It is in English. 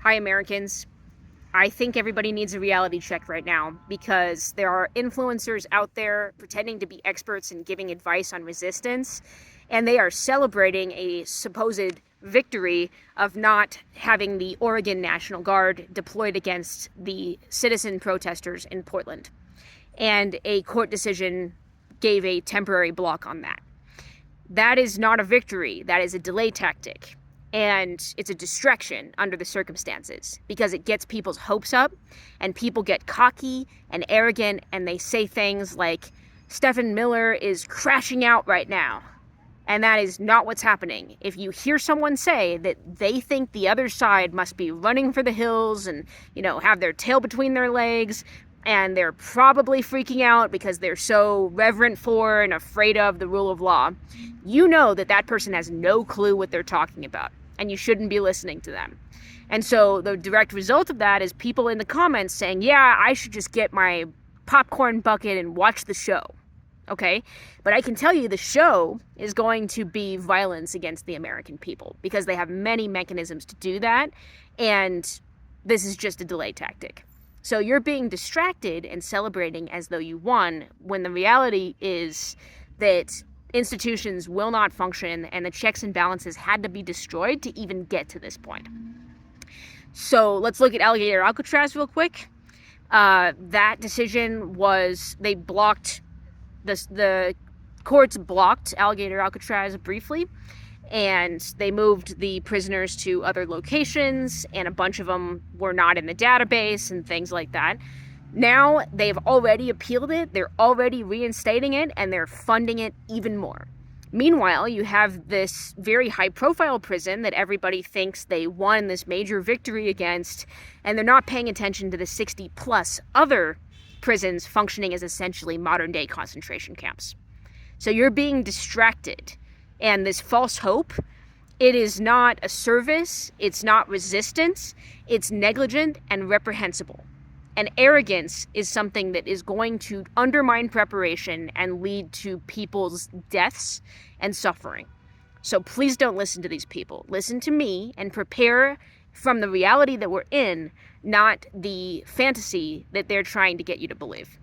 Hi, Americans. I think everybody needs a reality check right now because there are influencers out there pretending to be experts and giving advice on resistance, and they are celebrating a supposed victory of not having the Oregon National Guard deployed against the citizen protesters in Portland. And a court decision gave a temporary block on that. That is not a victory, that is a delay tactic. And it's a distraction under the circumstances because it gets people's hopes up and people get cocky and arrogant and they say things like, Stephen Miller is crashing out right now. And that is not what's happening. If you hear someone say that they think the other side must be running for the hills and, have their tail between their legs, and they're probably freaking out because they're so reverent for and afraid of the rule of law, you know that that person has no clue what they're talking about, and you shouldn't be listening to them. And so the direct result of that is people in the comments saying, yeah, I should just get my popcorn bucket and watch the show. Okay? But I can tell you the show is going to be violence against the American people because they have many mechanisms to do that, and this is just a delay tactic. So you're being distracted and celebrating as though you won when the reality is that institutions will not function and the checks and balances had to be destroyed to even get to this point. So let's look at Alligator Alcatraz real quick. That decision was, they blocked, the courts blocked Alligator Alcatraz briefly, and they moved the prisoners to other locations, and a bunch of them were not in the database and things like that. Now they've already appealed it, they're already reinstating it, and they're funding it even more. Meanwhile, you have this very high-profile prison that everybody thinks they won this major victory against, and they're not paying attention to the 60-plus other prisons functioning as essentially modern-day concentration camps. So you're being distracted. And this false hope, it is not a service, it's not resistance, it's negligent and reprehensible. And arrogance is something that is going to undermine preparation and lead to people's deaths and suffering. So please don't listen to these people. Listen to me and prepare from the reality that we're in, not the fantasy that they're trying to get you to believe.